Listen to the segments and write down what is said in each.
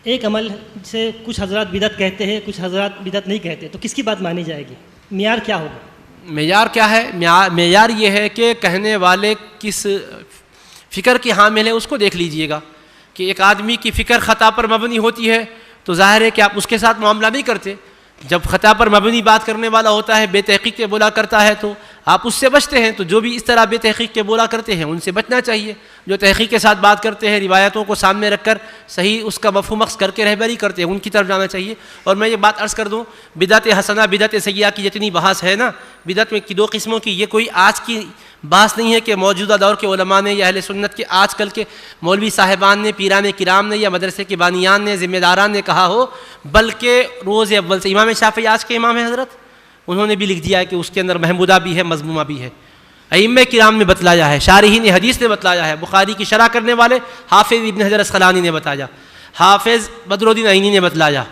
ایک عمل سے کچھ حضرات بدعت کہتے ہیں، کچھ حضرات بدعت نہیں کہتے، تو کس کی بات مانی جائے گی؟ معیار کیا ہوگا؟ معیار کیا ہے؟ معیار یہ ہے کہ کہنے والے کس فکر کی حامل ہے اس کو دیکھ لیجئے گا. کہ ایک آدمی کی فکر خطا پر مبنی ہوتی ہے تو ظاہر ہے کہ آپ اس کے ساتھ معاملہ نہیں کرتے. جب خطا پر مبنی بات کرنے والا ہوتا ہے، بے تحقیق کے بولا کرتا ہے، تو آپ اس سے بچتے ہیں. تو جو بھی اس طرح بے تحقیق کے بولا کرتے ہیں ان سے بچنا چاہیے. جو تحقیق کے ساتھ بات کرتے ہیں، روایتوں کو سامنے رکھ کر صحیح اس کا مفہوم اخذ کر کے رہبری کرتے ہیں، ان کی طرف جانا چاہیے. اور میں یہ بات عرض کر دوں، بدعت حسنہ بدعت سیئہ کی جتنی بحث ہے نا، بدعت میں کی دو قسموں کی، یہ کوئی آج کی بحث نہیں ہے کہ موجودہ دور کے علماء نے یا اہل سنت کے آج کل کے مولوی صاحبان نے، پیران کرام نے یا مدرسے کے بانیان نے، ذمہ داران نے کہا ہو، بلکہ روز اول سے امام شافعی آج کے امام ہیں حضرت، انہوں نے بھی لکھ دیا ہے کہ اس کے اندر محمودہ بھی ہے، مذمومہ بھی ہے. ائمہ کرام نے بتلایا ہے، شارحین حدیث نے بتلایا ہے، بخاری کی شرح کرنے والے حافظ ابن حجر اسقلانی نے بتایا، حافظ بدر الدین عینی نے بتلایا،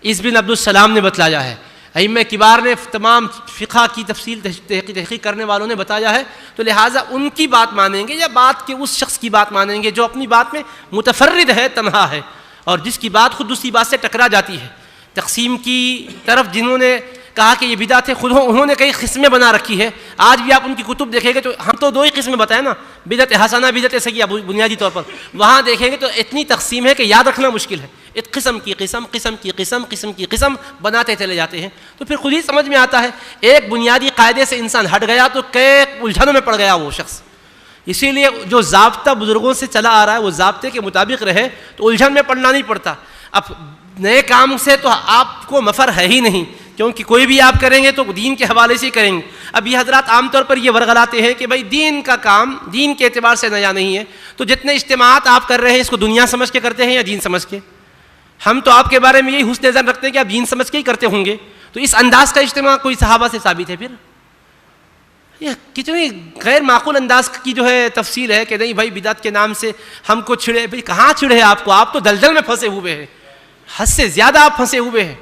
اس بن عبد السلام نے بتلایا ہے، ائمہ کبار نے، تمام فقہ کی تفصیل تحقیق کرنے والوں نے بتایا ہے. تو لہٰذا ان کی بات مانیں گے یا بات کے اس شخص کی بات مانیں گے جو اپنی بات میں متفرد ہے، تنہا ہے، اور جس کی بات خود دوسری بات سے ٹکرا جاتی ہے. تقسیم کی طرف جنہوں نے کہا کہ یہ بدعت ہے، خود انہوں نے کئی قسمیں بنا رکھی ہے. آج بھی آپ ان کی کتب دیکھیں گے تو ہم تو دو ہی قسمیں بتائیں نا، بدعت حسنہ بدعت سیئہ بنیادی طور پر، وہاں دیکھیں گے تو اتنی تقسیم ہے کہ یاد رکھنا مشکل ہے. ایک قسم کی قسم قسم کی قسم قسم کی قسم بناتے چلے جاتے ہیں. تو پھر خود ہی سمجھ میں آتا ہے، ایک بنیادی قاعدے سے انسان ہٹ گیا تو کئی الجھنوں میں پڑ گیا وہ شخص. اسی لیے جو ضابطہ بزرگوں سے چلا آ رہا ہے وہ ضابطے کے مطابق رہے تو الجھن میں پڑنا نہیں پڑتا. اب نئے کام سے تو آپ کو مفر ہے ہی نہیں، کیونکہ کوئی بھی آپ کریں گے تو دین کے حوالے سے ہی کریں گے. اب یہ حضرات عام طور پر یہ ورغلاتے ہیں کہ بھائی دین کا کام دین کے اعتبار سے نیا نہیں ہے. تو جتنے اجتماعات آپ کر رہے ہیں اس کو دنیا سمجھ کے کرتے ہیں یا دین سمجھ کے؟ ہم تو آپ کے بارے میں یہی حسن ظن رکھتے ہیں کہ آپ دین سمجھ کے ہی کرتے ہوں گے. تو اس انداز کا اجتماع کوئی صحابہ سے ثابت ہے؟ پھر یہ کتنی غیر معقول انداز کی جو ہے تفصیل ہے کہ نہیں بھائی بدعت کے نام سے ہم کو چھڑے. بھائی کہاں چھڑے آپ کو؟ آپ تو دلدل میں پھنسے ہوئے ہیں، حد سے زیادہ آپ پھنسے ہوئے ہیں.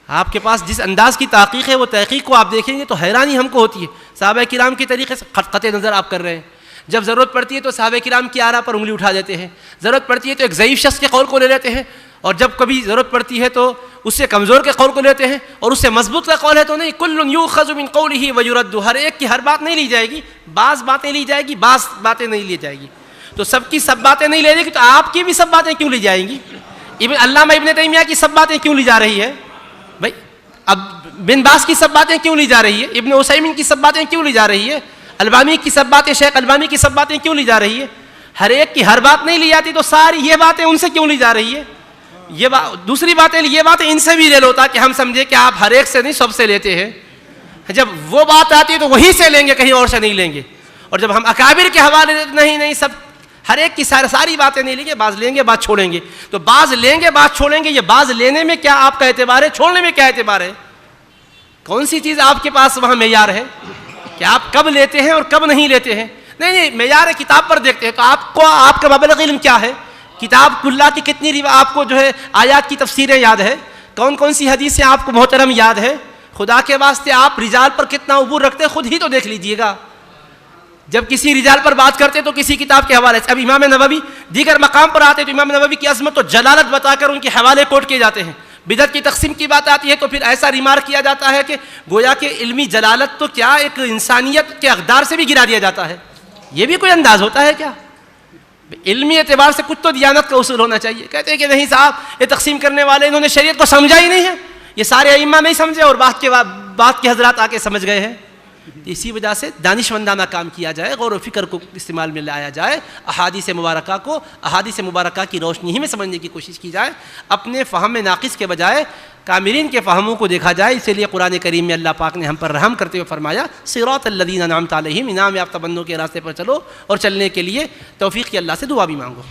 آپ کے پاس جس انداز کی تحقیق ہے وہ تحقیق کو آپ دیکھیں گے تو حیرانی ہم کو ہوتی ہے. صحابہ کرام کے طریقے سے قطع نظر آپ کر رہے ہیں. جب ضرورت پڑتی ہے تو صحابہ کرام کی آراء پر انگلی اٹھا دیتے ہیں، ضرورت پڑتی ہے تو ایک ضعیف شخص کے قول کو لے لیتے ہیں، اور جب کبھی ضرورت پڑتی ہے تو اس سے کمزور کے قول کو لیتے ہیں، اور اس سے مضبوط کا قول ہے تو نہیں. کل یؤخذ من قولہ ویرد، ہر ایک کی ہر بات نہیں لی جائے گی، بعض باتیں لی جائے گی، بعض باتیں نہیں لی جائے گی. تو سب کی سب باتیں نہیں لے جائے گی تو آپ کی بھی سب باتیں کیوں لی جائیں گی؟ علامہ ابن تیمیہ کی سب باتیں کیوں لی جا رہی ہے بھائی؟ اب بن باز کی سب باتیں کیوں لی جا رہی ہے؟ ابن عثیمین کی سب باتیں کیوں لی جا رہی ہے؟ البانی کی سب باتیں، شیخ البانی کی سب باتیں کیوں لی جا رہی ہے؟ ہر ایک کی ہر بات نہیں لی جاتی تو ساری یہ باتیں ان سے کیوں لی جا رہی ہے؟ یہ دوسری باتیں یہ باتیں ان سے بھی لے لو تاکہ ہم سمجھے کہ آپ ہر ایک سے نہیں سب سے لیتے ہیں. جب وہ بات آتی ہے تو وہیں سے لیں گے، کہیں اور سے نہیں لیں گے. اور جب ہم اکابر کے حوالے نہیں سب ہر ایک کی ساری باتیں نہیں لیں گے، بعض لیں گے بعض چھوڑیں گے. تو بعض لیں گے بعض چھوڑیں گے، یہ بعض لینے میں کیا آپ کا اعتبار ہے؟ چھوڑنے میں کیا اعتبار ہے؟ کون سی چیز آپ کے پاس وہاں معیار ہے کہ آپ کب لیتے ہیں اور کب نہیں لیتے ہیں؟ نہیں، معیار کتاب پر دیکھتے ہیں. تو آپ کا مبلغ علم کیا ہے؟ کتاب کلّہ کی کتنی آپ کو جو ہے آیات کی تفسیریں یاد ہے؟ کون سی حدیثیں آپ کو محترم یاد ہے؟ خدا کے واسطے آپ رجال پر کتنا عبور رکھتے ہیں خود ہی تو دیکھ لیجئے گا. جب کسی رجال پر بات کرتے تو کسی کتاب کے حوالے سے. اب امام نووی دیگر مقام پر آتے تو امام نووی کی عظمت و جلالت بتا کر ان کے حوالے کوٹ کیے جاتے ہیں. بدعت کی تقسیم کی بات آتی ہے تو پھر ایسا ریمارک کیا جاتا ہے کہ گویا کہ علمی جلالت تو کیا ایک انسانیت کے اقدار سے بھی گرا دیا جاتا ہے. یہ بھی کوئی انداز ہوتا ہے کیا؟ علمی اعتبار سے کچھ تو دیانت کا اصول ہونا چاہیے. کہتے ہیں کہ نہیں صاحب یہ تقسیم کرنے والے انہوں نے شریعت کو سمجھا ہی نہیں ہے، یہ سارے ائمہ نہیں سمجھے اور بات کے حضرات آ کے سمجھ گئے ہیں. اسی وجہ سے دانشمندانہ کام کیا جائے، غور و فکر کو استعمال میں لایا جائے، احادیث مبارکہ کی روشنی ہی میں سمجھنے کی کوشش کی جائے، اپنے فہم ناقص کے بجائے کاملین کے فہموں کو دیکھا جائے. اسی لیے قرآن کریم میں اللہ پاک نے ہم پر رحم کرتے ہوئے فرمایا صراط الذین انعمت علیہم، انعام یافتہ بندوں کے راستے پر چلو، اور چلنے کے لیے توفیق کی اللہ سے دعا بھی مانگو.